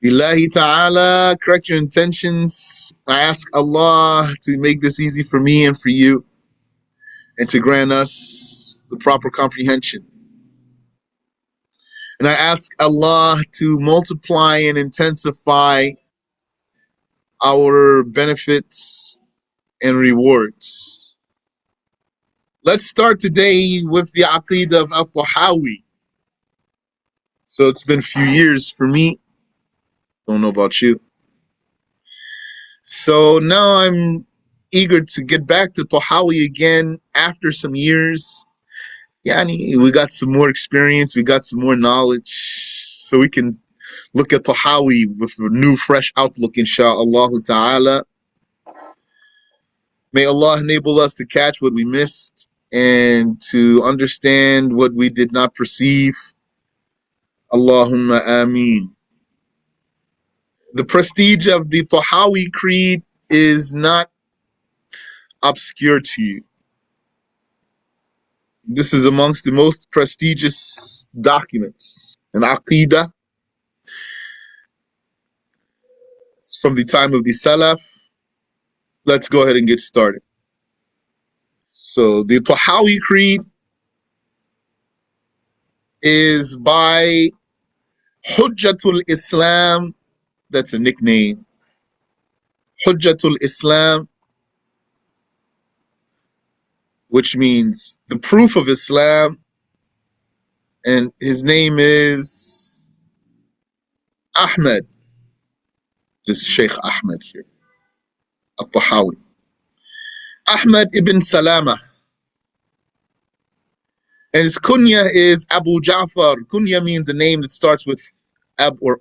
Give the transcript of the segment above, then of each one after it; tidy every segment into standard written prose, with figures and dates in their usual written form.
Billahi ta'ala, correct your intentions. I ask Allah to make this easy for me and for you, and to grant us the proper comprehension. And I ask Allah to multiply and intensify our benefits and rewards. Let's start today with the Aqidah of Tahawi. So it's been a few years for me. Don't know about you. So now I'm eager to get back to Tahawi again after some years. Yani, we got some more experience, we got some more knowledge, so we can look at Tahawi with a new, fresh outlook, insha'Allah ta'ala. May Allah enable us to catch what we missed and to understand what we did not perceive. Allahumma ameen. The prestige of the Tahawi creed is not obscure to you. This is amongst the most prestigious documents in Aqidah. It's from the time of the Salaf. Let's go ahead and get started. So the Tahawi creed is by Hujjatul Islam. That's a nickname. Hujjatul Islam, which means the proof of Islam, and his name is Ahmed. This Sheikh Ahmed here, Al-Tahawi. Ahmed ibn Salama. And his kunya is Abu Ja'far. Kunya means a name that starts with Ab or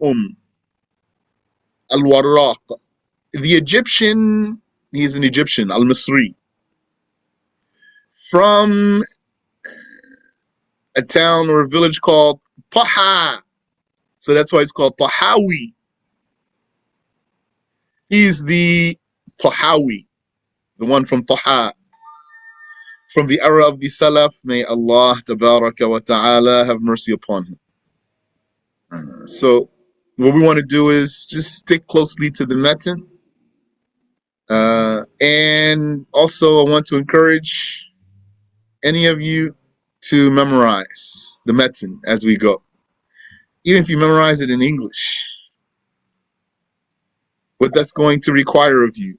Al-Warraq. The Egyptian, he's an Egyptian, Al-Misri, from a town or a village called Taha. So that's why it's called Tahawi. He's the Tahawi, the one from Taha. From the era of the Salaf, may Allah tabaraka wa ta'ala have mercy upon him. So what we want to do is just stick closely to the matan. And also I want to encourage any of you to memorize the matan as we go. Even if you memorize it in English, what that's going to require of you.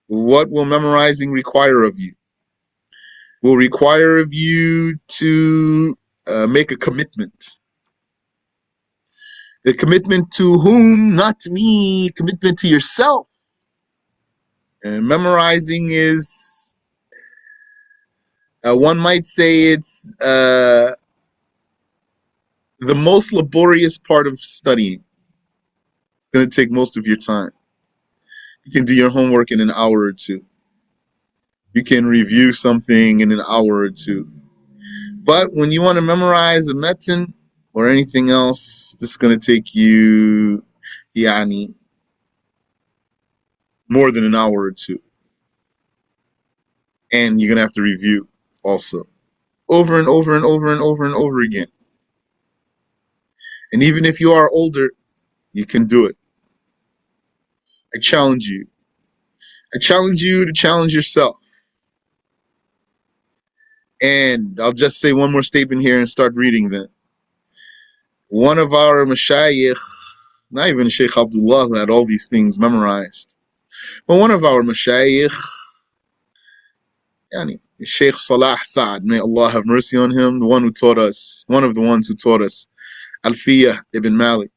What will memorizing require of you? Will require of you to make a commitment. A commitment to whom? Not to me. Commitment to yourself. And memorizing is, one might say it's the most laborious part of studying. It's going to take most of your time. You can do your homework in an hour or two. You can review something in an hour or two. But when you want to memorize a matan or anything else, this is going to take you more than an hour or two. And you're going to have to review also. Over and over and over and over and over again. And even if you are older, you can do it. I challenge you. I challenge you to challenge yourself. And I'll just say one more statement here and start reading then. One of our mashayikh, not even Sheikh Abdullah who had all these things memorized, but one of our mashayikh, Sheikh Salah Sa'ad, may Allah have mercy on him, one of the ones who taught us Alfiya ibn Malik.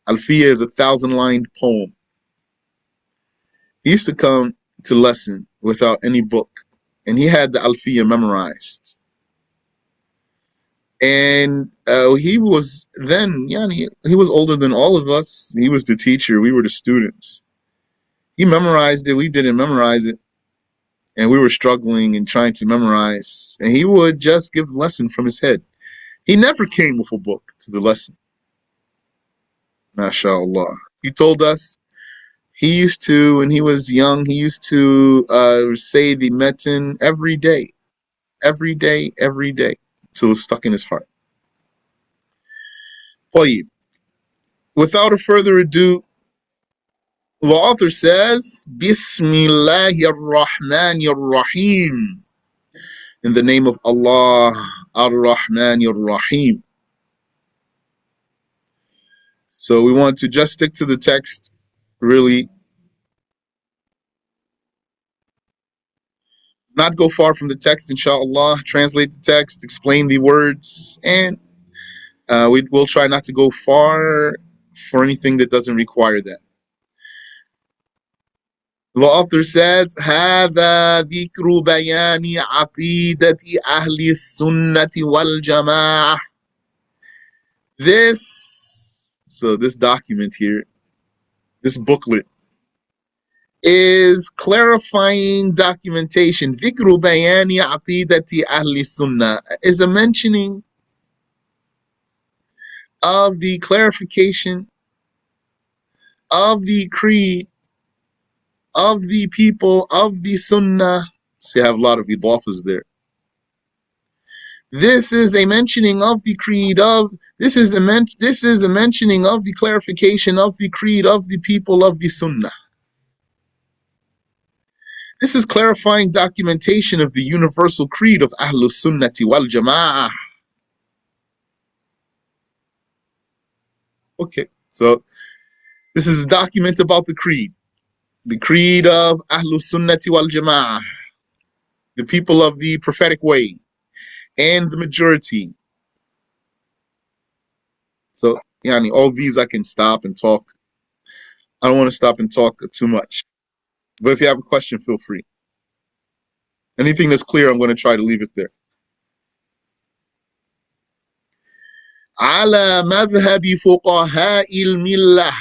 Alfiya is a 1,000-lined poem. He used to come to lesson without any book, and he had the Alfiya memorized. And he was then, he was older than all of us. He was the teacher, we were the students. He memorized it, we didn't memorize it. And we were struggling and trying to memorize. And he would just give the lesson from his head. He never came with a book to the lesson. MashaAllah. He told us he used to, when he was young, he used to say the matan every day, till it was stuck in his heart. طيب. without a further ado, the author says, Bismillahir Rahmanir Rahim. In the name of Allah, Ar-Rahmanir Rahim. So we want to just stick to the text, really. Not go far from the text, inshallah. Translate the text, explain the words, and we will try not to go far for anything that doesn't require that. The author says, هذا ذكر بيان عقيدة أهل السنة والجماعة. This document here, this booklet, is clarifying documentation. ذكر بيان عقيدة أهل السنة is a mentioning of the clarification of the creed of the people of the Sunnah. See, I have a lot of idafas there. This is a mentioning of the creed of. This is a mentioning of the clarification of the creed of the people of the Sunnah. This is clarifying documentation of the universal creed of Ahlus Sunnati wal Jama'ah. Okay, so this is a document about the creed of Ahlus Sunnati wal Jama'ah, the people of the prophetic way, and the majority. So, yani, all these I can stop and talk. I don't want to stop and talk too much. But if you have a question, feel free. Anything that's clear, I'm going to try to leave it there. على مذهب فقهاء الملة.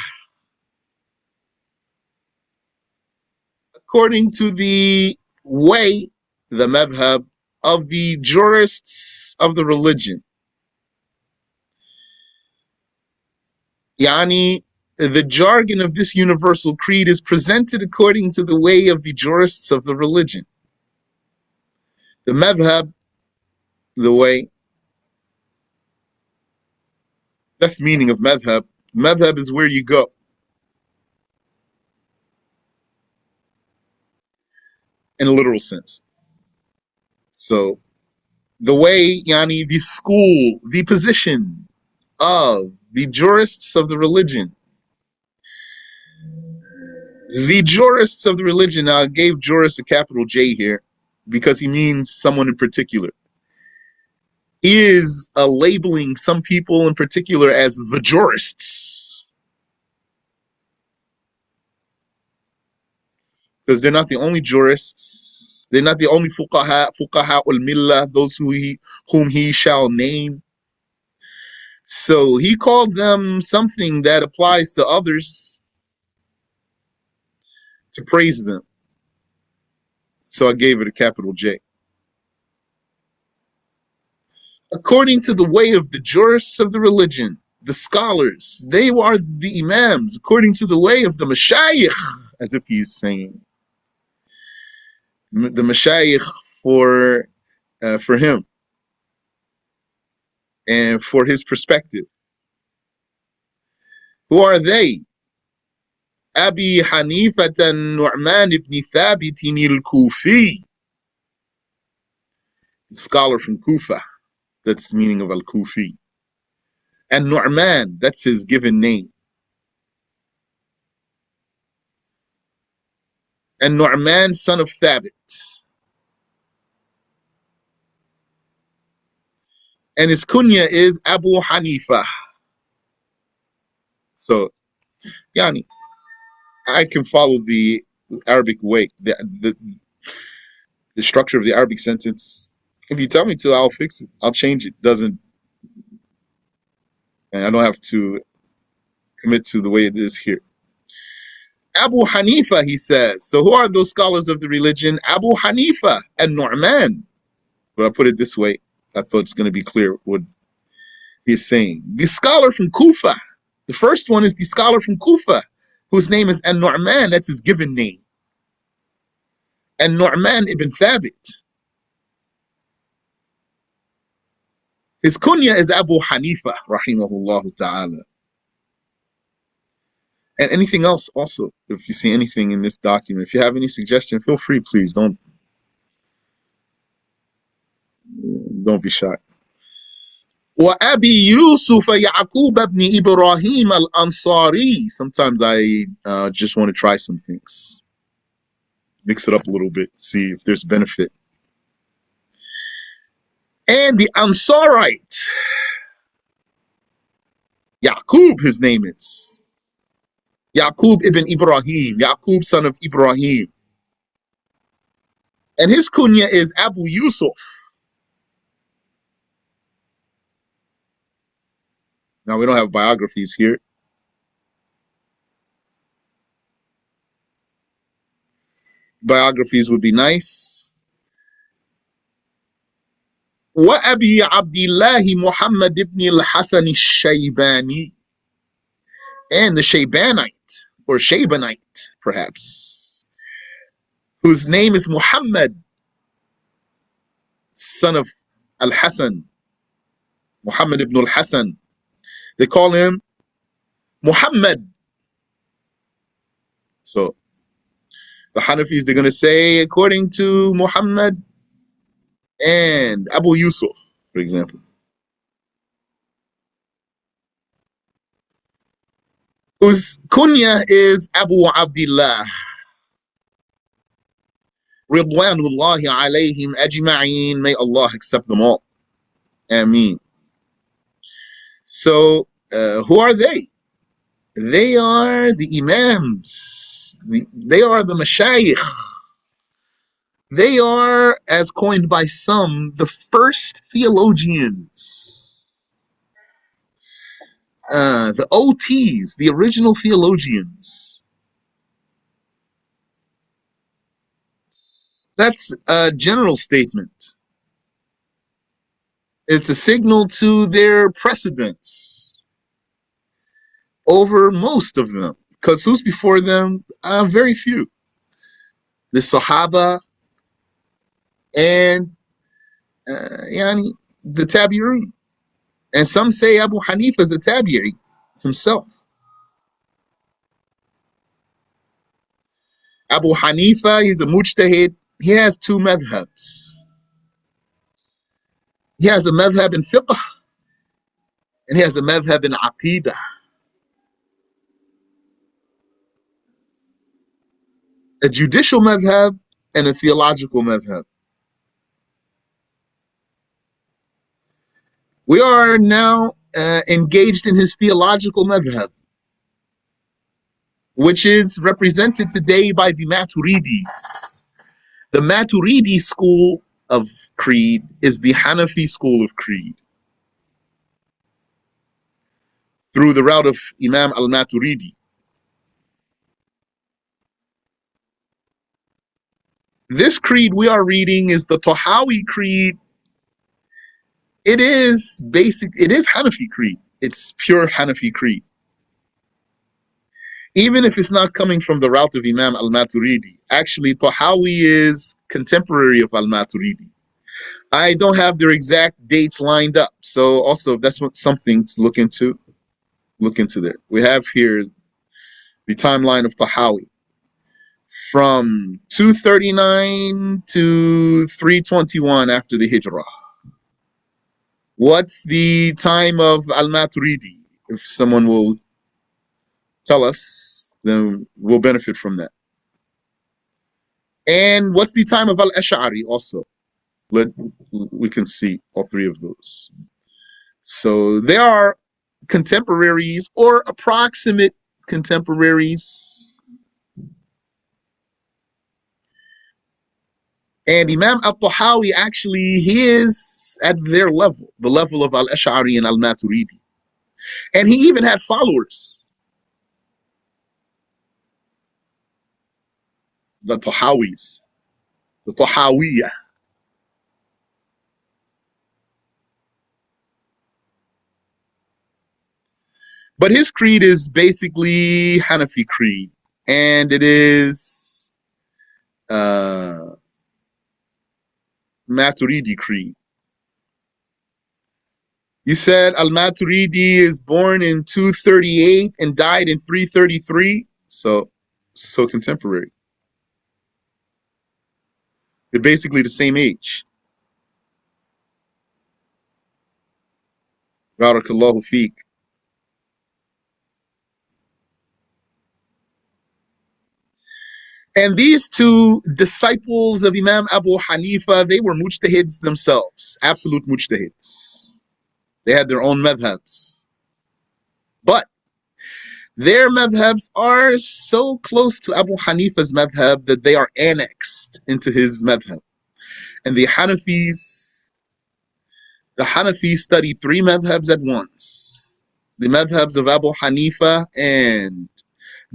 According to the way, the madhab of the jurists of the religion. Yani, the jargon of this universal creed is presented according to the way of the jurists of the religion. The madhab, the way. That's the meaning of madhab. Madhab is where you go. In a literal sense. So, the way, yani, the school, the position of the jurists of the religion. The jurists of the religion, I gave jurist a capital J here because he means someone in particular. He is labeling some people in particular as the jurists. Because they're not the only jurists. They're not the only fuqaha ul-millah, those whom he shall name. So he called them something that applies to others to praise them. So I gave it a capital J. According to the way of the jurists of the religion, the scholars, they are the imams, according to the way of the mashayikh, as if he's saying. The mashayikh for him and for his perspective. Who are they? Abi Hanifah Nu'man ibn Thabit al-Kufi, scholar from Kufa. That's the meaning of al-Kufi. And Nu'man, that's his given name. And Nu'man, son of Thabit. And his kunya is Abu Hanifa. So, yani, I can follow the Arabic way, the structure of the Arabic sentence. If you tell me to, I'll fix it. I'll change it. And I don't have to commit to the way it is here. Abu Hanifa, he says. So who are those scholars of the religion? Abu Hanifa and Nu'man. But I put it this way. I thought it's going to be clear what he's saying. The scholar from Kufa. The first one is the scholar from Kufa, whose name is An-Nu'man. That's his given name. And Nu'man ibn Thabit. His kunya is Abu Hanifa, rahimahullah ta'ala. And anything else also, if you see anything in this document, if you have any suggestion, feel free, please. Don't be shy. وأبي يوسف يعقوب بن إبراهيم الأنصاري. Sometimes I just want to try some things. Mix it up a little bit, see if there's benefit. And the Ansarite, Yaqub, his name is. Yaqub ibn Ibrahim, Yaqub son of Ibrahim. And his kunya is Abu Yusuf. Now we don't have biographies here. Biographies would be nice. وأبي عبد الله محمد ibn al-Hasan al-Shaybani. And the Shaybanite, or Shaybanite, perhaps, whose name is Muhammad, son of Al-Hasan, Muhammad ibn al-Hasan. They call him Muhammad. So the Hanafis, they're going to say, according to Muhammad and Abu Yusuf, for example. Whose kunya is Abu Abdullah. Ridwanullahi alayhim ajma'een. May Allah accept them all. Ameen. So, who are they? They are the Imams. They are the Mashayikh. They are, as coined by some, the first theologians. The OTs, the original theologians. That's a general statement. It's a signal to their precedence over most of them. Because who's before them? Very few. The Sahaba and the Tabi'un. And some say Abu Hanifa is a Tabi'i himself. Abu Hanifa, he's a mujtahid. He has two madhabs. He has a madhab in fiqh, and he has a madhab in aqidah. A judicial madhab and a theological madhab. We are now engaged in his theological madhab, which is represented today by the Maturidis. The Maturidi school of creed is the Hanafi school of creed, through the route of Imam al-Maturidi. This creed we are reading is the Tahawi creed. It is Hanafi creed. It's pure Hanafi creed. Even if it's not coming from the route of Imam al-Maturidi. Actually, Tahawi is contemporary of al-Maturidi. I don't have their exact dates lined up. So also, that's something to look into there. We have here the timeline of Tahawi. From 239 to 321 after the Hijrah. What's the time of al-Maturidi? If someone will tell us, then we'll benefit from that. And what's the time of al-Ash'ari also? We can see all three of those. So they are contemporaries or approximate contemporaries. And Imam al-Tahawi, actually, he is at their level, the level of al-Ash'ari and al-Maturidi. And he even had followers, the Tahawis, the Tahawiyah. But his creed is basically Hanafi creed, and it is Maturidi creed. You said Al-Maturidi is born in 238 and died in 333. So contemporary. They're basically the same age. Barakallahu feek. And these two disciples of Imam Abu Hanifa, they were mujtahids themselves, absolute mujtahids. They had their own madhabs. But their madhabs are so close to Abu Hanifa's madhab that they are annexed into his madhab. And the Hanafis study three madhabs at once. The madhabs of Abu Hanifa and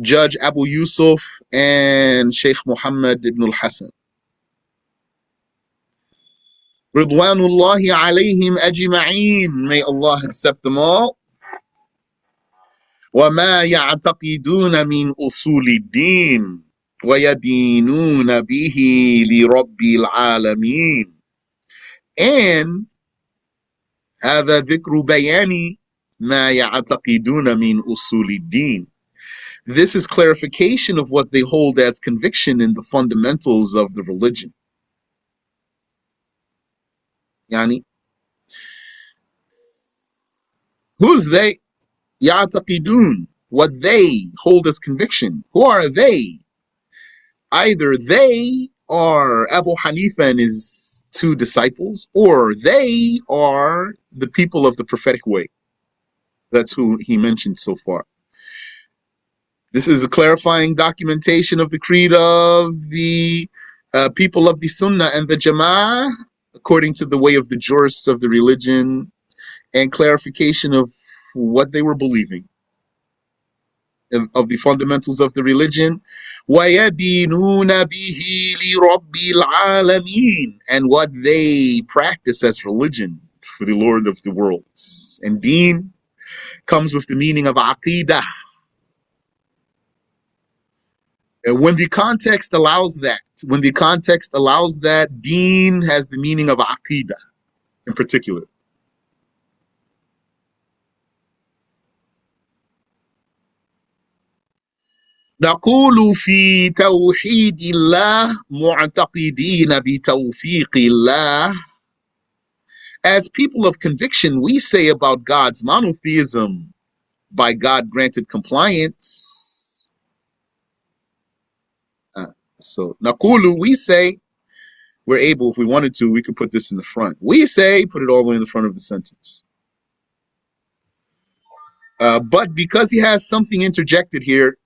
Judge Abu Yusuf and Sheikh Muhammad ibn al-Hasan. Ridwanullahi alayhim ajma'een. May Allah accept them all. وَمَا يَعْتَقِدُونَ مِنْ أُصُولِ الدِّينِ وَيَدِينُونَ بِهِ لِرَبِّ الْعَالَمِينَ. And هذا ذكر بيان ما يعتقدون من أصول الدين. This is clarification of what they hold as conviction in the fundamentals of the religion. Yani, who's they? يعتقدون, what they hold as conviction. Who are they? Either they are Abu Hanifa and his two disciples, or they are the people of the prophetic way. That's who he mentioned so far. This is a clarifying documentation of the creed of the people of the Sunnah and the Jama'ah, according to the way of the jurists of the religion, and clarification of what they were believing, of the fundamentals of the religion. وَيَدِينُونَ بِهِ لِرَبِّ الْعَالَمِينَ, and what they practice as religion for the Lord of the worlds. And deen comes with the meaning of aqidah. And when the context allows that, deen has the meaning of aqidah in particular. نقول في توحيد الله معتقدين بتوفيق الله. As people of conviction, we say about God's monotheism by God-granted compliance. So, naqulu, we say, we're able, if we wanted to, we could put this in the front. We say, put it all the way in the front of the sentence. But because he has something interjected here,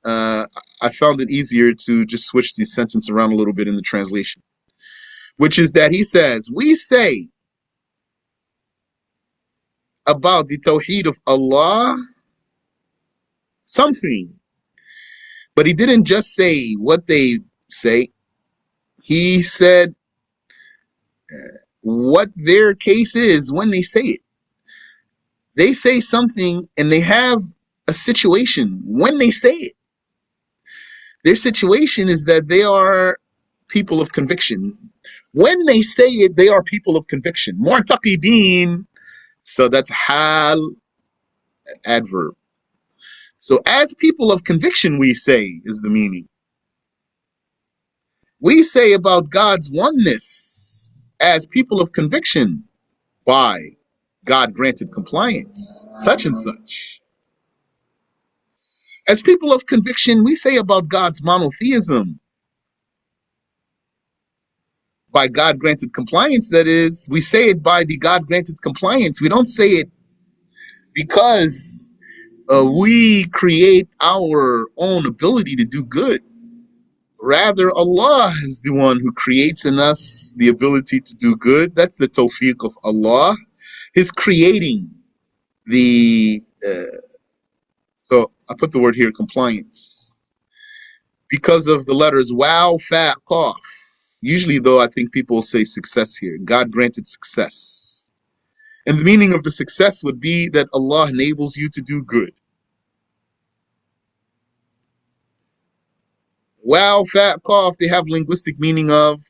I found it easier to just switch the sentence around a little bit in the translation, which is that he says, we say about the Tawheed of Allah something. But he didn't just say what they say. He said what their case is when they say it. They say something and they have a situation when they say it. Their situation is that they are people of conviction. When they say it, they are people of conviction. Mu'taqideen. So that's hal, adverb. So as people of conviction, we say, is the meaning. We say about God's oneness as people of conviction by God-granted compliance, such and such. As people of conviction, we say about God's monotheism by God-granted compliance. That is, we say it by the God-granted compliance. We don't say it because we create our own ability to do good. Rather, Allah is the one who creates in us the ability to do good. That's the tawfiq of Allah. His creating the... so I put the word here, compliance. Because of the letters waw, fa, qaf. Usually, though, I think people say success here. God granted success. And the meaning of the success would be that Allah enables you to do good. Waw, fa, qaf, they have linguistic meaning of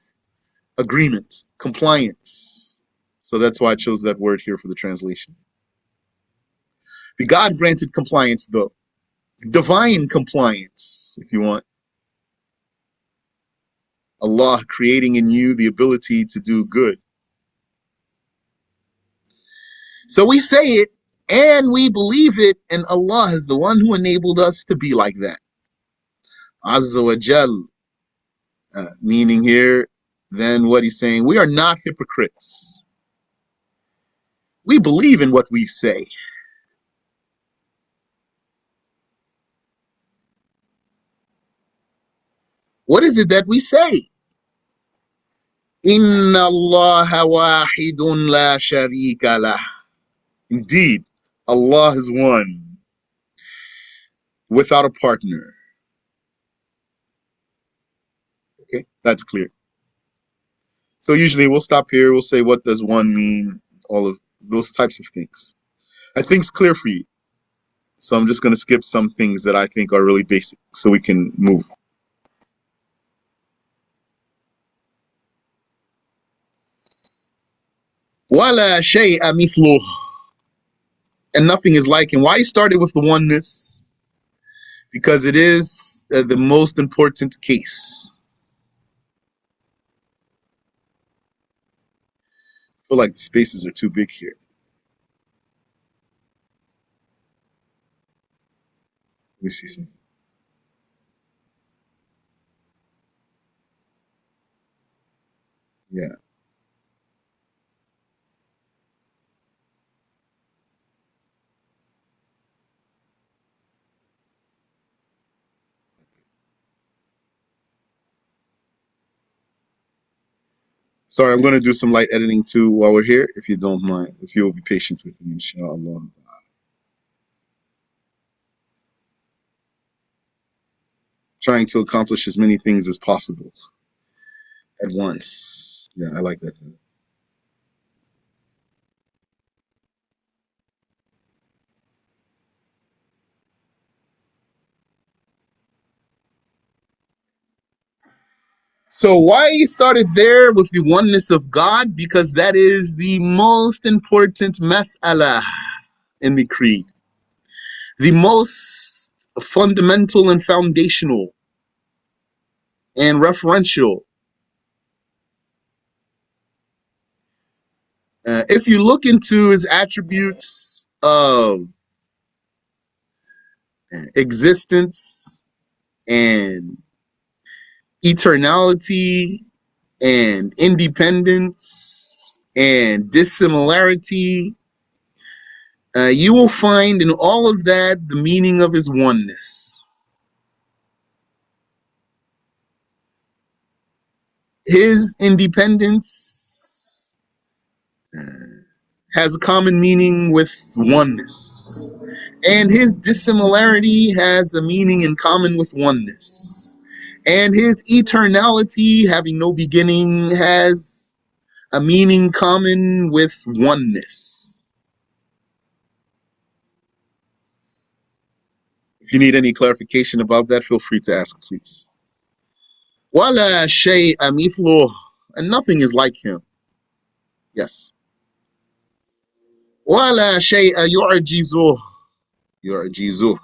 agreement, compliance. So that's why I chose that word here for the translation. The God granted compliance, though. Divine compliance, if you want. Allah creating in you the ability to do good. So we say it and we believe it, and Allah is the one who enabled us to be like that. Azza wa Jal, meaning here, then what he's saying, we are not hypocrites. We believe in what we say. What is it that we say? Inna Allah wahidun la sharika lah. Indeed, Allah is one, without a partner. Okay, that's clear. So usually we'll stop here, we'll say, what does one mean? All of those types of things. I think it's clear for you. So I'm just going to skip some things that I think are really basic so we can move. Wala shay'a mithluh. And nothing is like him. Why he started with the oneness? Because it is the most important case. I feel like the spaces are too big here. Let me see something. Yeah. Sorry, I'm going to do some light editing too while we're here, if you don't mind. If you'll be patient with me, inshallah. Trying to accomplish as many things as possible at once. Yeah, I like that. So why he started there with the oneness of God? Because that is the most important mas'ala in the creed. The most fundamental and foundational and referential. If you look into his attributes of existence and eternality and independence and dissimilarity, you will find in all of that the meaning of his oneness. His independence has a common meaning with oneness, and his dissimilarity has a meaning in common with oneness, and his eternality, having no beginning, has a meaning common with oneness. If you need any clarification about that, feel free to ask, please. Wala shay'a mithluh, and nothing is like him. Yes. Wala shay'a yu'jizuh, yu'jizuh.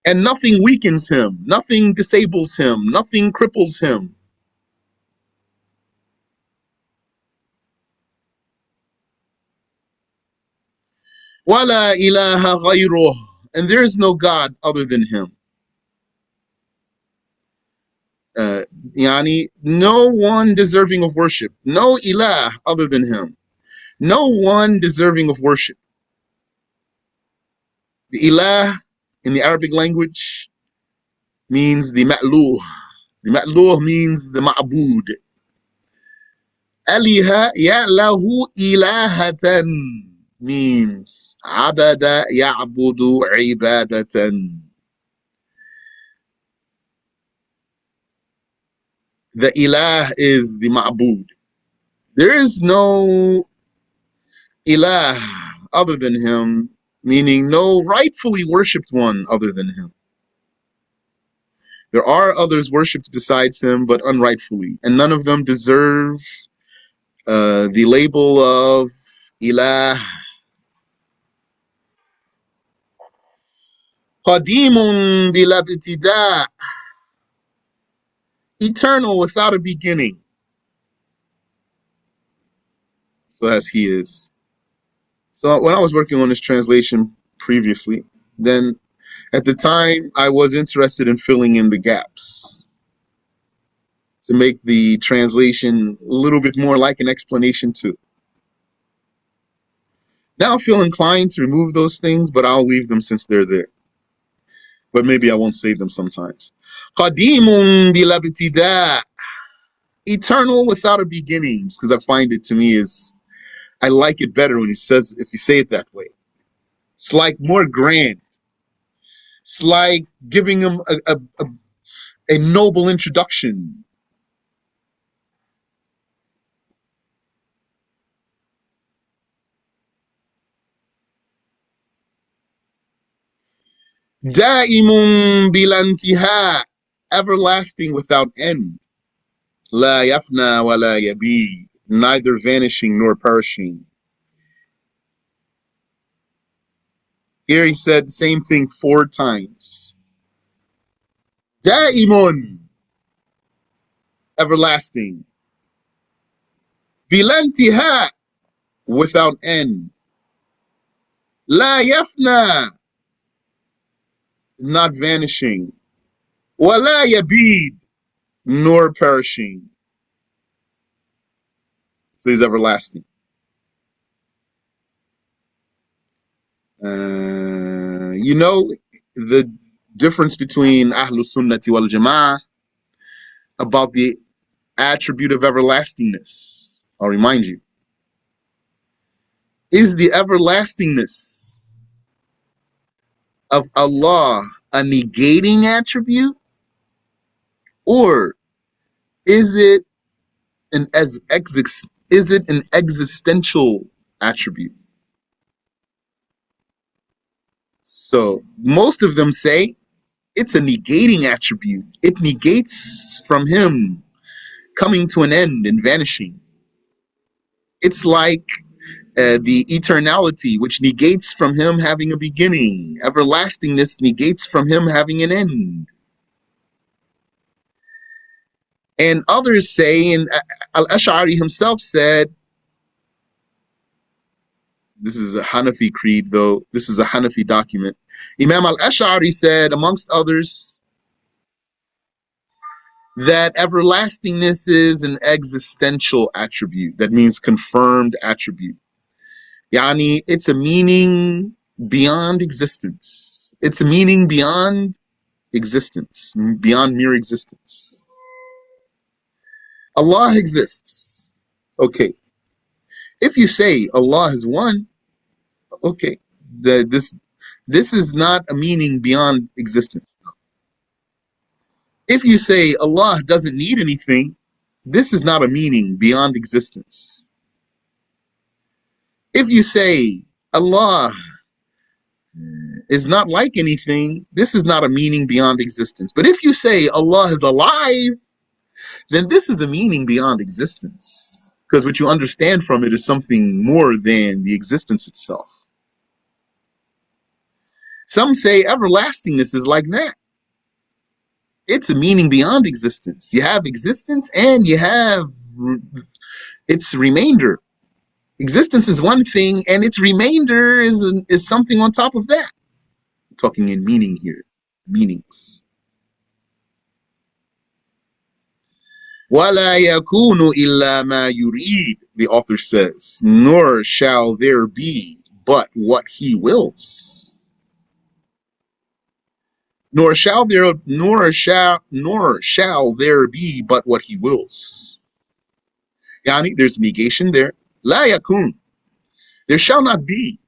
And nothing weakens him, nothing disables him, nothing cripples him. Wala ilaha ghayruh, and there is no God other than him. Yani, no one deserving of worship, no ilah other than him, no one deserving of worship. The ilah in the Arabic language means the ma'luh. The ma'luh means the ma'bud. Aliha ya'lahu ilahatan means abada ya'budu ibadatan. The ilah is the ma'bud. There is no ilah other than him, meaning no rightfully worshipped one other than him. There are others worshipped besides him, but unrightfully, and none of them deserve the label of ilah. Qadimun bila ibtida', eternal without a beginning. So as he is. So when I was working on this translation previously, then at the time I was interested in filling in the gaps to make the translation a little bit more like an explanation too. Now I feel inclined to remove those things, but I'll leave them since they're there. But maybe I won't say them sometimes. Qadimun bila ibtida', eternal without a beginnings, because I find it to me is, I like it better when he says, if you say it that way. It's like more grand. It's like giving him a noble introduction. Da'imun bila intiha', everlasting without end. La yafna wa la yabid, neither vanishing nor perishing. Here he said the same thing 4 times. Da'imun, everlasting. Bila intiha', without end. La yafna, not vanishing. Wa la yabid, nor perishing. So he's everlasting. You know the difference between Ahlus Sunnati wal Jama'ah about the attribute of everlastingness. I'll remind you. Is the everlastingness of Allah a negating attribute, or is it an existential attribute? So most of them say it's a negating attribute. It negates from him coming to an end and vanishing. It's like the eternality, which negates from him having a beginning. Everlastingness negates from him having an end. And others say, and Al-Ash'ari himself said, this is a Hanafi creed, though this is a Hanafi document. Imam Al-Ash'ari said, amongst others, that everlastingness is an existential attribute. That means confirmed attribute. Yani, it's a meaning beyond existence. It's a meaning beyond existence, beyond mere existence. Allah exists. Okay. If you say Allah is one, okay, this is not a meaning beyond existence. If you say Allah doesn't need anything, this is not a meaning beyond existence. If you say Allah is not like anything, this is not a meaning beyond existence. But if you say Allah is alive, then this is a meaning beyond existence. Because what you understand from it is something more than the existence itself. Some say everlastingness is like that. It's a meaning beyond existence. You have existence and you have its remainder. Existence is one thing and its remainder is something on top of that. I'm talking in meaning here. Meanings. وَلَا يَكُونُ إِلَّا مَا يُرِيدُ, the author says, nor shall there be but what he wills. Nor shall there be but what he wills. Yani, there's negation there. La yakun, there shall not be.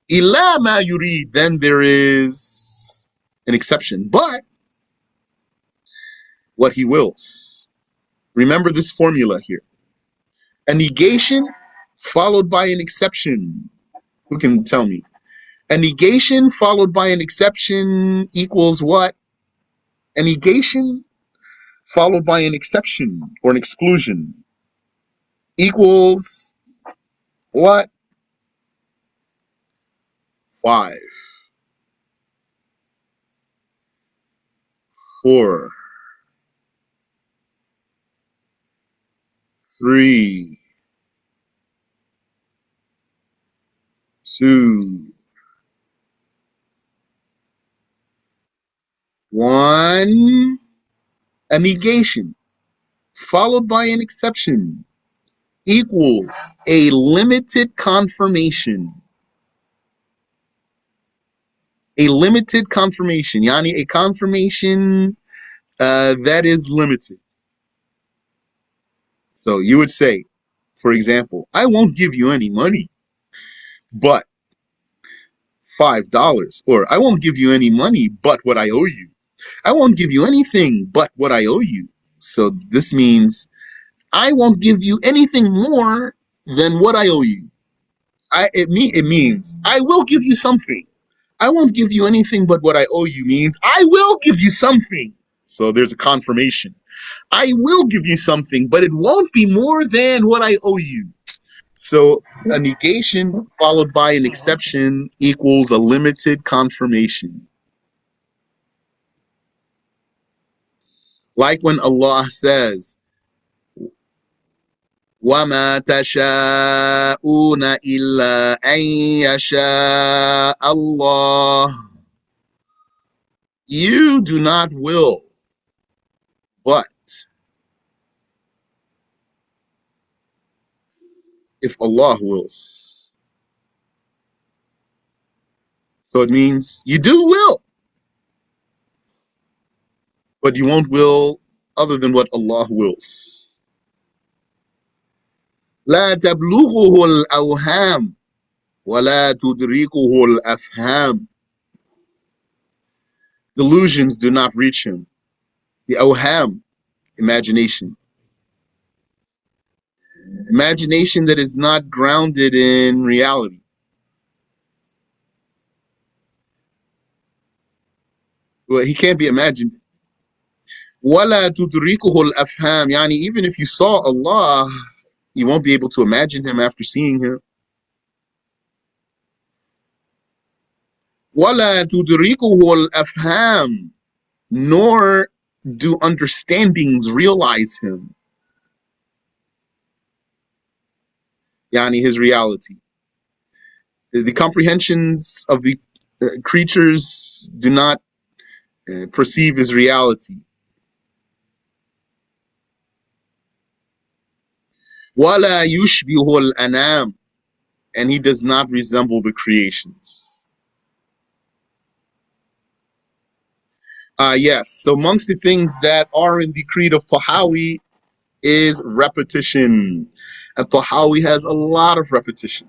Illa ma yurid, then there is an exception, but what he wills. Remember this formula here. A negation followed by an exception. Who can tell me? A negation followed by an exception equals what? A negation followed by an exception or an exclusion equals what? 5, 4, 3, 2, 1. A negation followed by an exception equals a limited confirmation. A limited confirmation, yani a confirmation that is limited. So you would say, for example, I won't give you any money, but $5, or I won't give you any money but what I owe you. I won't give you anything but what I owe you. So this means I won't give you anything more than what I owe you. It means I will give you something. I won't give you anything but what I owe you means I will give you something. So there's a confirmation. I will give you something, but it won't be more than what I owe you. So a negation followed by an exception equals a limited confirmation. Like when Allah says, وَمَا تَشَاءُونَ إِلَّا أَن يَشَاءَ اللَّهُ. You do not will, but if Allah wills. So it means you do will, but you won't will other than what Allah wills. لا تبلغه الأوهام ولا تدركه الأفهام. Delusions do not reach him. The awham, imagination. Imagination that is not grounded in reality. Well, he can't be imagined. ولا تدركه الأفهام. Yani even if you saw Allah, you won't be able to imagine him after seeing him. ولا تدركه الأفهام. Nor do understandings realize him. Yani his reality. The comprehensions of the creatures do not perceive his reality. وَلَا يُشْبِهُ الْأَنَامِ. And he does not resemble the creations. Yes, so amongst the things that are in the creed of Tahawi is repetition. And Tahawi has a lot of repetition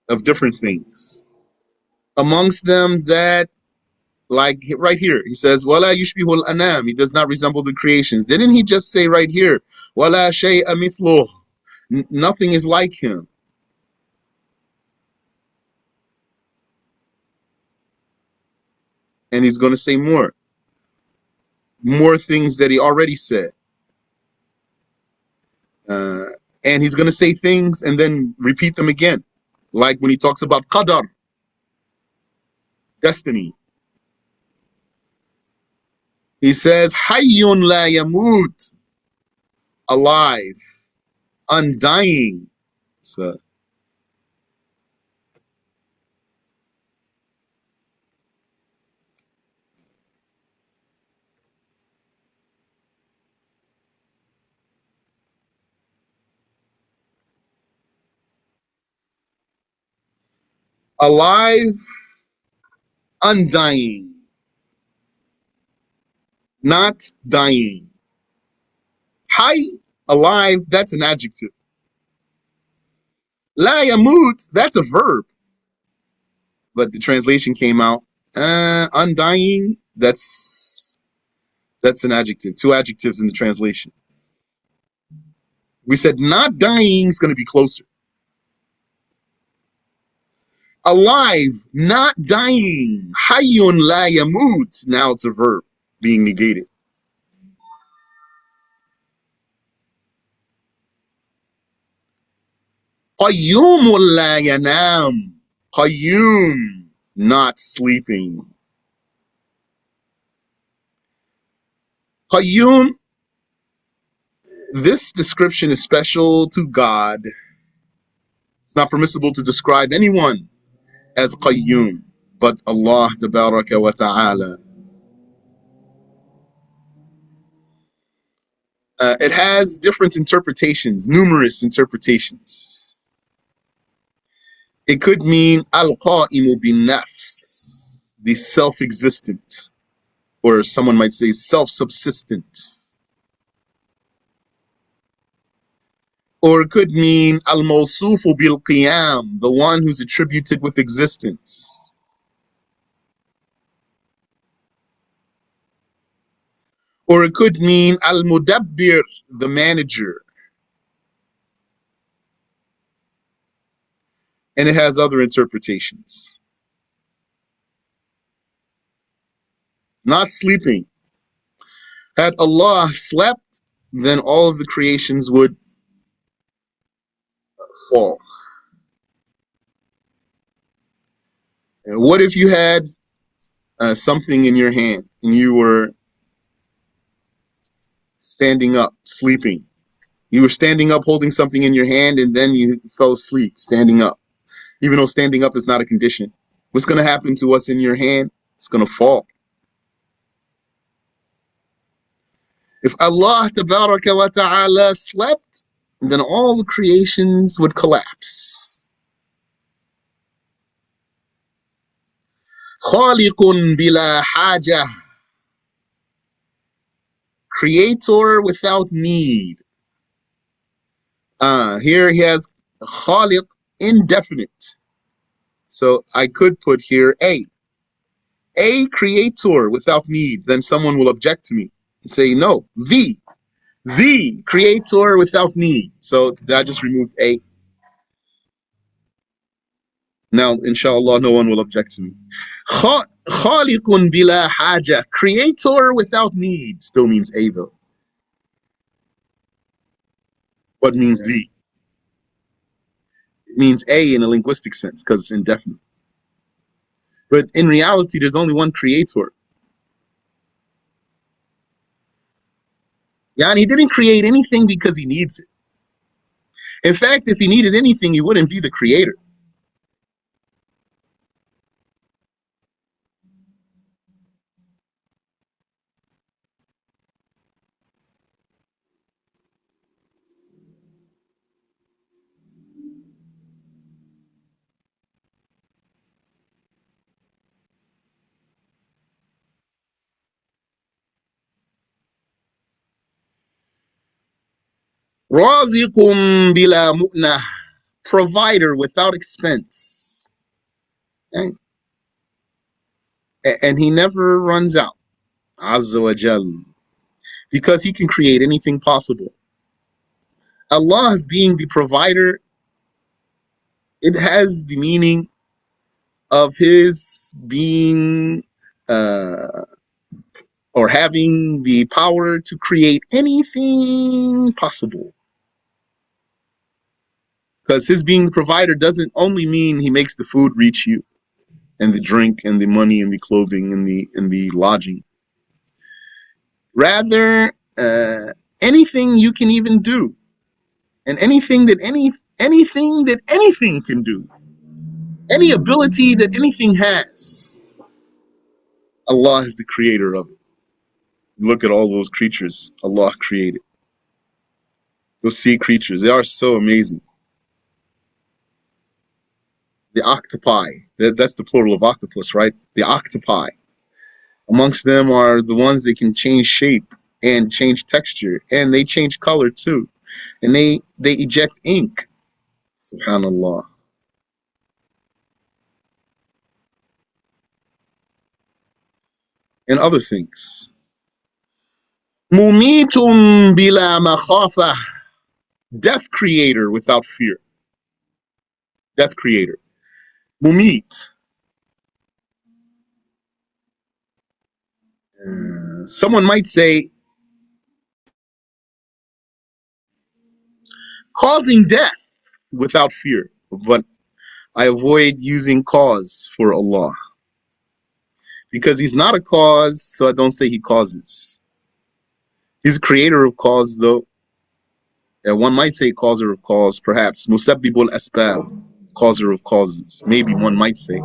of different things. Amongst them that, like right here, he says, "Wala yushbihul anam." He does not resemble the creations. Didn't he just say right here, "Wala shay'a mithluh"? Nothing is like him. And he's going to say more things that he already said. And he's going to say things and then repeat them again. Like when he talks about qadar, destiny. He says, hayyun la yamut, alive, undying. So, alive, undying, not dying. Hay, alive, that's an adjective. La yamut, that's a verb. But the translation came out, undying, that's an adjective. Two adjectives in the translation. We said not dying is going to be closer. Alive, not dying. Hayyun la yamut. Now it's a verb being negated. Qayyumul la yanam. Qayyum, not sleeping. Qayyum, this description is special to God. It's not permissible to describe anyone as Qayyum, but Allah Tabaraka wa Ta'ala. It has different interpretations, numerous interpretations. It could mean Al-Qa'imu bin Nafs, the self-existent, or someone might say self-subsistent. Or it could mean Al-Mawsufu bil-Qiyam, the one who's attributed with existence. Or it could mean Al-Mudabbir, the manager. And it has other interpretations. Not sleeping. Had Allah slept, then all of the creations would fall. And what if you had something in your hand and you were standing up, sleeping? You were standing up holding something in your hand and then you fell asleep standing up, even though standing up is not a condition. What's going to happen to what's in your hand? It's going to fall. If Allah Tabaraka wa Ta'ala slept, then all the creations would collapse. Khaliqun bila haja, creator without need. Here he has Khaliq indefinite. So I could put here a creator without need. Then someone will object to me and say, no, the creator without need. So that just removed a. Now, inshallah, no one will object to me. Khaliqun bila haja, creator without need, still means a though. What means the? It means a in a linguistic sense because it's indefinite. But in reality, there's only one creator. Yeah, and he didn't create anything because he needs it. In fact, if he needed anything, he wouldn't be the creator. Raziqum bila mu'nah, provider without expense. Okay? And he never runs out. Azza wa Jal. Because he can create anything possible. Allah as being the provider, it has the meaning of his being or having the power to create anything possible. Because his being the provider doesn't only mean he makes the food reach you, and the drink, and the money, and the clothing, and the lodging. Rather, anything you can even do, and anything that anything can do, any ability that anything has, Allah is the creator of it. Look at all those creatures Allah created. Those sea creatures, they are so amazing. The octopi, that's the plural of octopus, right? The octopi. Amongst them are the ones that can change shape and change texture, and they change color too. And they eject ink. Subhanallah. And other things. Mumitun bila makhafa, death creator without fear. Death creator. Mumit. Someone might say, causing death. without fear, but I avoid using cause for Allah. Because he's not a cause, so I don't say he causes. He's a creator of cause, though. One might say causer of cause, perhaps. Musabbibul asbab, causer of causes. Maybe one might say.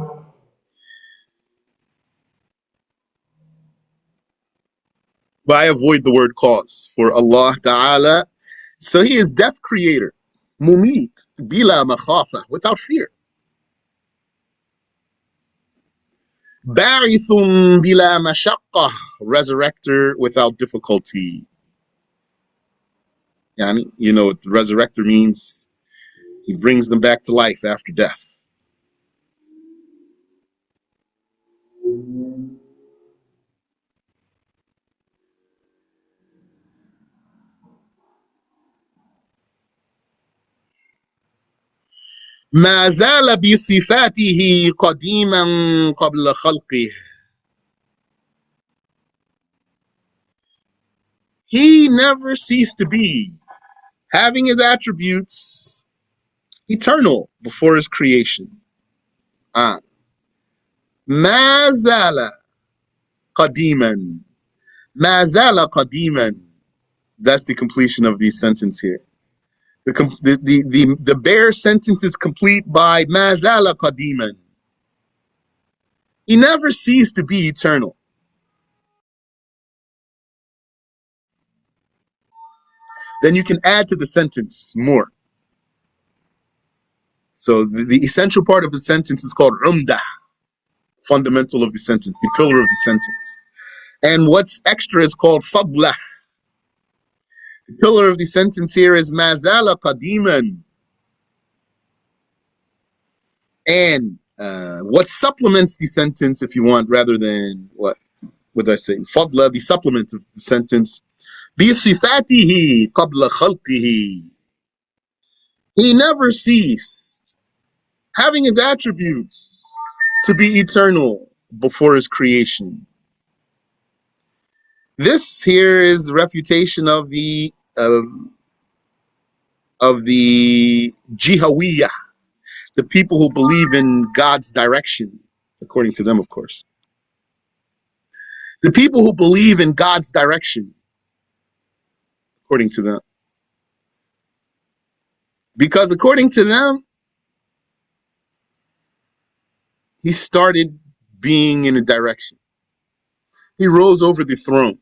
But I avoid the word cause for Allah Ta'ala. So he is death creator. Mumit, bila makhafa, without fear. Ba'ithun bila mashaqqa, resurrector without difficulty. Yani, you know what the resurrector means? He brings them back to life after death. ما زال بصفاته قديما قبل خلقه. He never ceased to be, having his attributes eternal before his creation. ما زال قديما. ما زال قديما. That's the completion of the sentence here. The bare sentence is complete by ما زال قديما. He never ceased to be eternal. Then you can add to the sentence more. So the essential part of the sentence is called umdah, fundamental of the sentence, the pillar of the sentence. And what's extra is called fadlah. The pillar of the sentence here is mazala qadiman. And what supplements the sentence, if you want, rather than what would I say? Fadla, the supplement of the sentence. بِصِفَاتِهِ قَبْلَ خَلْقِهِ. He never ceased having his attributes to be eternal before his creation. This here is refutation of the Jihawiyah, the people who believe in God's direction, according to them, of course. The people who believe in God's direction, according to them. Because according to them, he started being in a direction. He rose over the throne.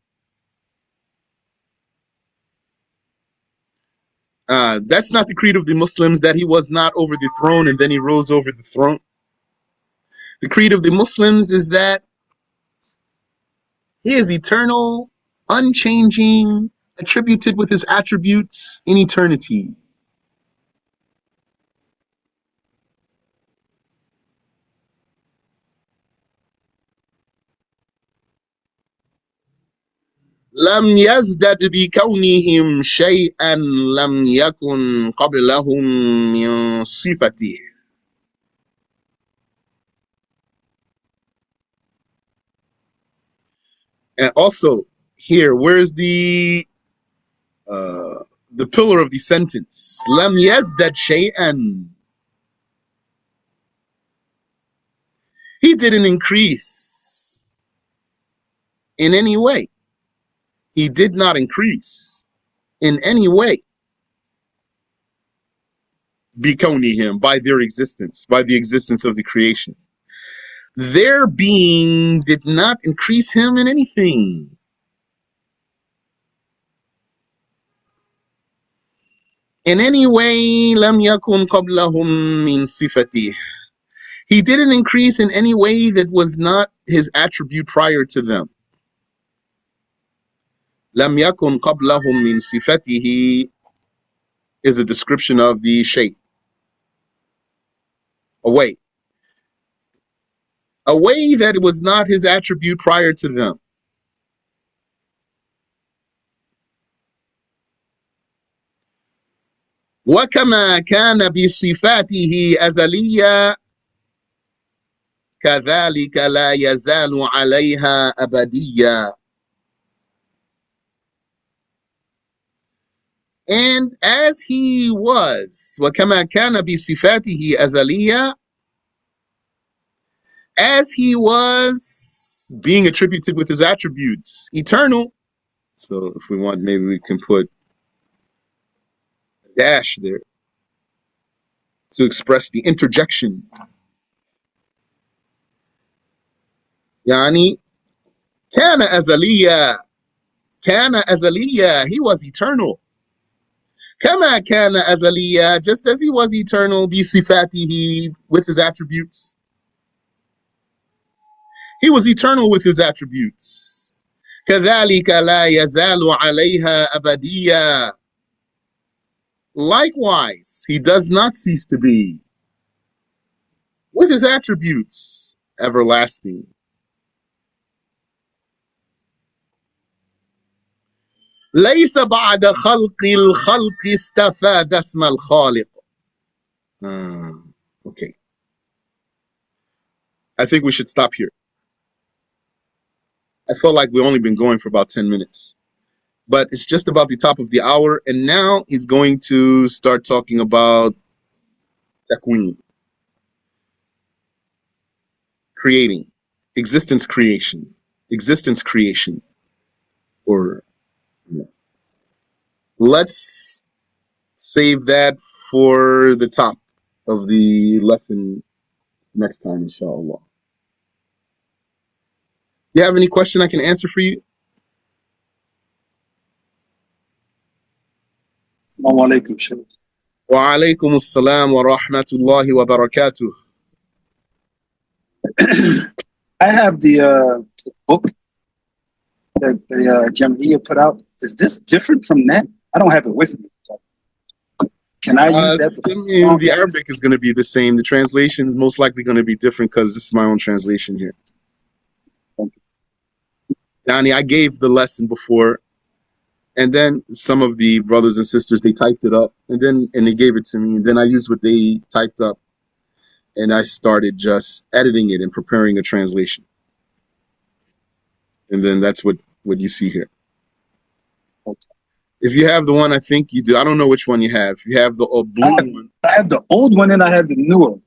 That's not the creed of the Muslims, that he was not over the throne and then he rose over the throne. The creed of the Muslims is that he is eternal, unchanging, attributed with his attributes in eternity. لم يزدد بكونهم شيئا لم يكن قبلهم من صفته. And also here, where's the pillar of the sentence? لم يزدد شيئا. He didn't increase in any way. He did not increase in any way. بكونهم, by their existence, by the existence of the creation. Their being did not increase him in anything. In any way, لم يكن قبلهم من صفته. He didn't increase in any way that was not his attribute prior to them. لم يكن قبلهم من صفته is a description of the shape. A way that it was not his attribute prior to them. وكما كان بصفاته أزلية كذلك لا يزال عليها أبدية. And as he was, وَكَمَا كَانَ بِصِفَاتِهِ أَزَلِيَّةً, as he was being attributed with his attributes, eternal. So if we want, maybe we can put a dash there to express the interjection. Yani, kana azaliya. Kana azaliya. He was eternal. Kama kana azaliya. Just as he was eternal, bi sifatihi, with his attributes. He was eternal with his attributes. كذلك لا يزال عليها أبديا. Likewise, he does not cease to be with his attributes everlasting. ليس بعد خلق الخلق استفاد اسم الخالق. Okay. I think we should stop here. I felt like we've only been going for about 10 minutes. But it's just about the top of the hour. And now he's going to start talking about takween. Creating. Existence creation. Existence creation. Or let's save that for the top of the lesson next time, inshallah. You have any question I can answer for you? Assalamu alaikum, Shaykh. Wa alaikum assalam wa rahmatullahi wa barakatuh. I have the book that the Jamia put out. Is this different from that? I don't have it with me. Can I use that? The Arabic is going to be the same. The translation is most likely going to be different because this is my own translation here. Danny, I gave the lesson before, and then some of the brothers and sisters, they typed it up, and they gave it to me, and then I used what they typed up, and I started just editing it and preparing a translation. And then that's what you see here. If you have the one, I think you do. I don't know which one you have. If you have the blue one. I have the old one and I have the newer one.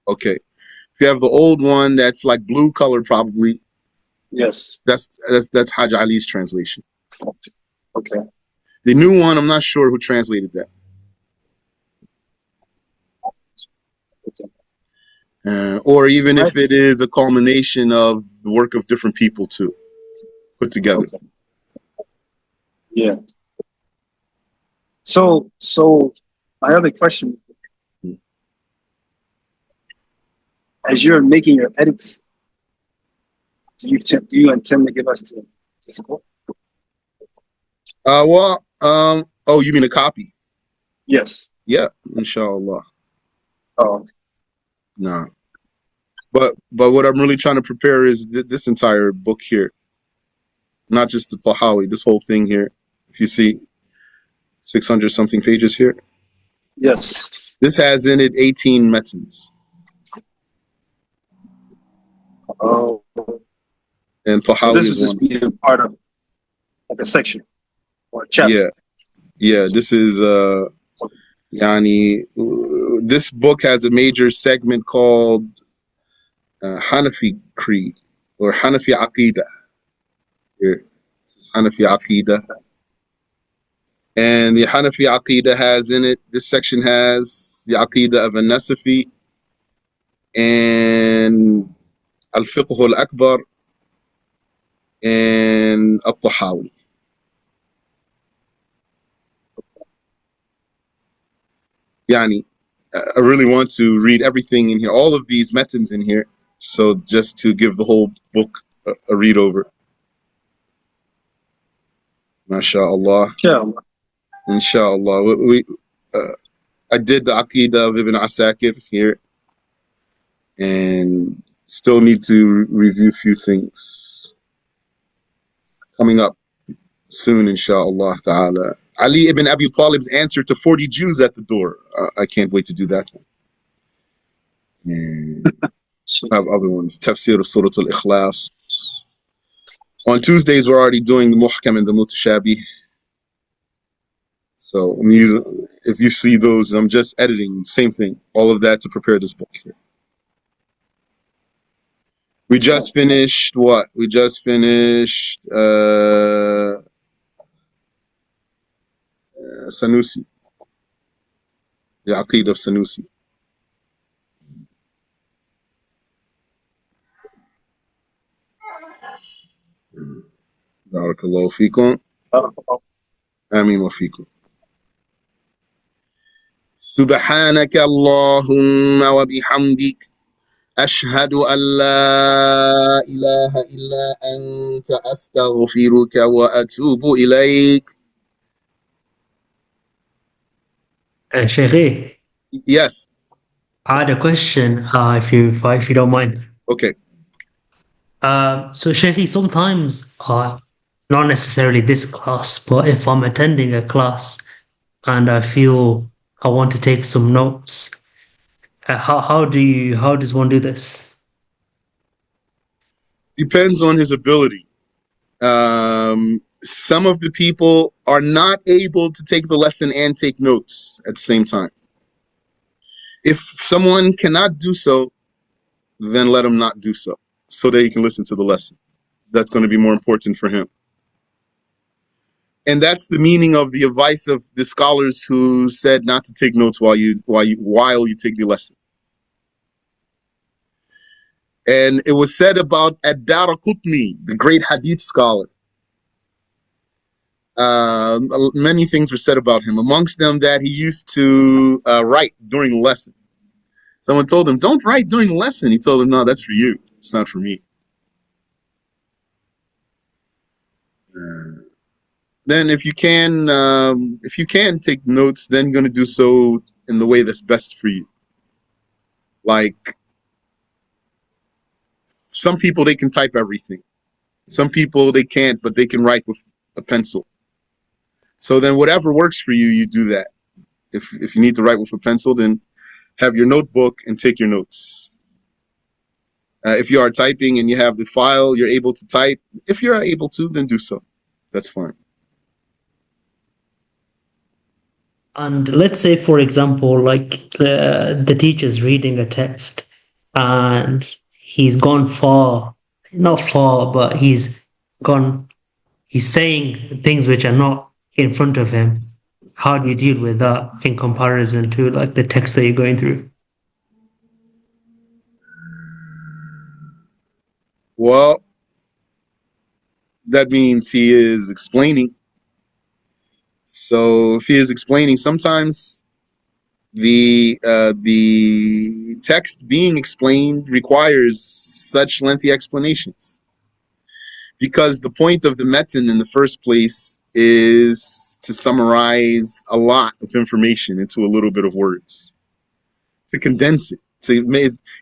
Okay. If you have the old one that's like blue color, probably. Yes. That's Hajj Ali's translation. Okay. The new one, I'm not sure who translated that. Or even if it is a culmination of the work of different people too, put together. Okay. Yeah. So my other question, as you're making your edits, do you intend to give us this book? Oh, you mean a copy? Yes. Yeah, inshallah. Oh. Okay. No. But what I'm really trying to prepare is this entire book here. Not just the Tahawi, this whole thing here. If you see 600 something pages here. Yes. This has in it 18 metans. Oh. And Tahawi so this is one. Just be a part of like a section or a chapter. Yeah. This is this book has a major segment called Hanafi Creed or Hanafi Aqidah. Here, this is Hanafi Aqidah. And the Hanafi Aqidah has in it, this section has the Aqidah of An-Nasafi and Al-Fiqh Al-Akbar and Al-Tahawi. Yani, I really want to read everything in here, all of these metans in here, so just to give the whole book a read over. MashaAllah. Inshallah. I did the Aqidah of Ibn Asakir here, and still need to review a few things coming up soon, inshallah ta'ala. Ali ibn Abi Talib's answer to 40 Jews at the door. I can't wait to do that one. And I have other ones. Tafsir of Surah Al-Ikhlas. On Tuesdays, we're already doing the Muhkam and the Mutashabih. So I'm using, if you see those, I'm just editing, same thing. All of that to prepare this book here. We just finished what? We just finished Sanusi, the Aqid of Sanusi. Barakallahu fikum. Ameen wa fikum. سبحانك اللهم وبحمدك أشهد أن لا إله إلا أنت أستغفرك وأتوب إليك. Sheikh, Yes. I had a question, if you don't mind. Okay. So Sheikh, sometimes, not necessarily this class, but if I'm attending a class and I feel I want to take some notes, how does one do this? Depends on his ability. Some of the people are not able to take the lesson and take notes at the same time. If someone cannot do so, then let him not do so that he can listen to the lesson. That's going to be more important for him. And that's the meaning of the advice of the scholars who said not to take notes while you take the lesson. And it was said about Ad-Daraqutni, the great hadith scholar. Many things were said about him. Amongst them, that he used to write during the lesson. Someone told him, "Don't write during the lesson." He told him, "No, that's for you. It's not for me." Then, if you can take notes, then you're going to do so in the way that's best for you. Like, some people, they can type everything. Some people, they can't, but they can write with a pencil. So then, whatever works for you, you do that. If you need to write with a pencil, then have your notebook and take your notes. If you are typing and you have the file, you're able to type. If you're able to, then do so. That's fine. And let's say, for example, like the teacher's reading a text and he's gone far, not far, but he's saying things which are not in front of him. How do you deal with that in comparison to like the text that you're going through? Well, that means he is explaining. So if he is explaining, sometimes the text being explained requires such lengthy explanations, because the point of the metin in the first place is to summarize a lot of information into a little bit of words, to condense it.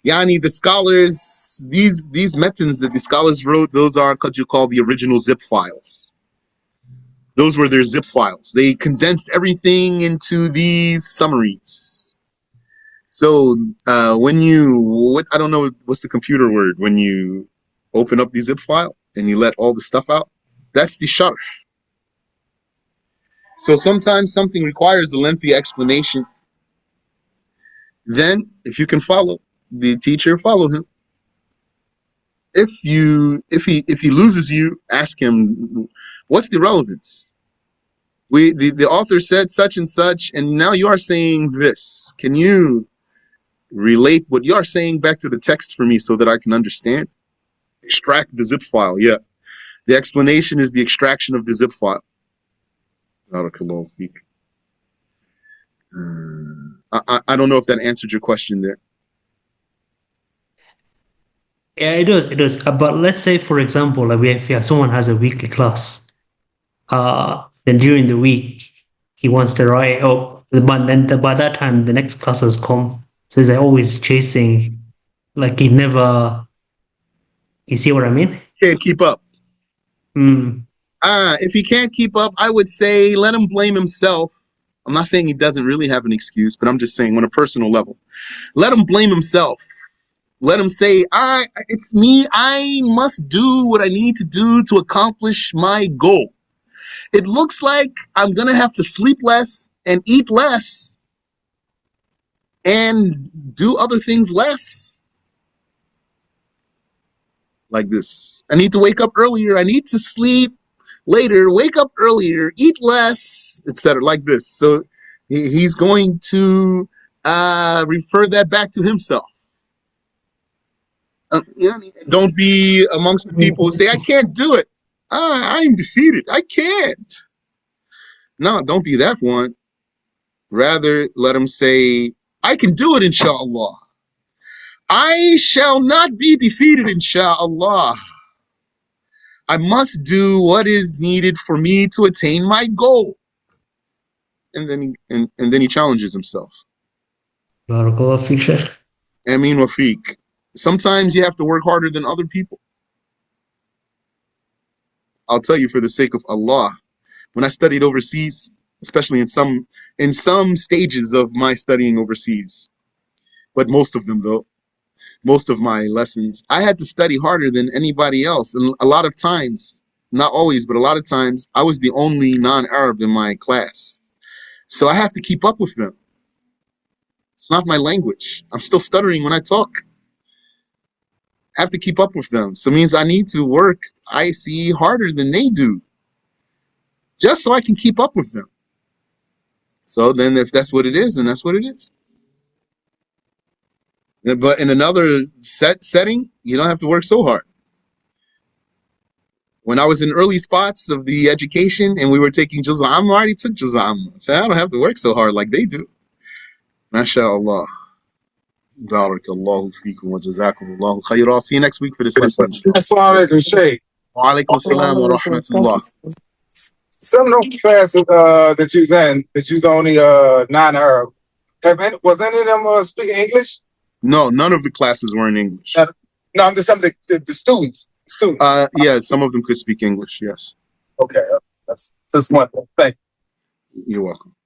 Yani, the scholars, these metins that the scholars wrote, those are what you call the original zip files. Those were their zip files. They condensed everything into these summaries. So when you, I don't know what's the computer word, when you open up the zip file and you let all the stuff out, that's the sharh. So sometimes something requires a lengthy explanation. Then, if you can follow the teacher, follow him. If he loses you, ask him, what's the relevance? The author said such and such, and now you are saying this. Can you relate what you are saying back to the text for me so that I can understand? Extract the zip file. Yeah, the explanation is the extraction of the zip file. Barakallahu feek. I don't know if that answered your question there. Yeah, it does. But let's say, for example, like if someone has a weekly class, then during the week he wants to write up, but then by that time the next class has come, so he's like always chasing, like he never. You see what I mean? Can't keep up. If he can't keep up, I would say let him blame himself. I'm not saying he doesn't really have an excuse, but I'm just saying on a personal level, let him blame himself. Let him say, it's me. I must do what I need to do to accomplish my goal. it looks like I'm going to have to sleep less and eat less and do other things less. Like this. I need to wake up earlier. I need to sleep later, wake up earlier, eat less, etc. Like this. So he's going to refer that back to himself. Don't be amongst the people who say, I can't do it. I'm defeated. I can't. No, don't be that one. Rather, let him say, I can do it, inshallah. I shall not be defeated, inshallah. I must do what is needed for me to attain my goal. And then he challenges himself. Barakallah feek, Sheikh. Ameen wa feek. Sometimes you have to work harder than other people. I'll tell you, for the sake of Allah, when I studied overseas, especially in some stages of my studying overseas, but most of them though, most of my lessons, I had to study harder than anybody else. And a lot of times, not always, but a lot of times, I was the only non-Arab in my class. So I have to keep up with them. It's not my language. I'm still stuttering when I talk. I have to keep up with them. So it means I need to work, I see, harder than they do, just so I can keep up with them. So then if that's what it is, then that's what it is. But in another setting, you don't have to work so hard. When I was in early spots of the education and we were taking Juz' Amma, I already took Juz' Amma. So I don't have to work so hard like they do. MashaAllah. Barakallahu feekum wa jazakumullahu khayra. I'll see you next week for this lesson. Assalamu alaikum, Shaykh. Wa alaikum assalam wa rahmatullah. Some of those classes that you was in, that you was only non-Arab, was any of them speaking English? No, none of the classes were in English. No, I'm just some of the students. Yeah, some of them could speak English, yes. Okay, that's one thing. Thank you. You're welcome.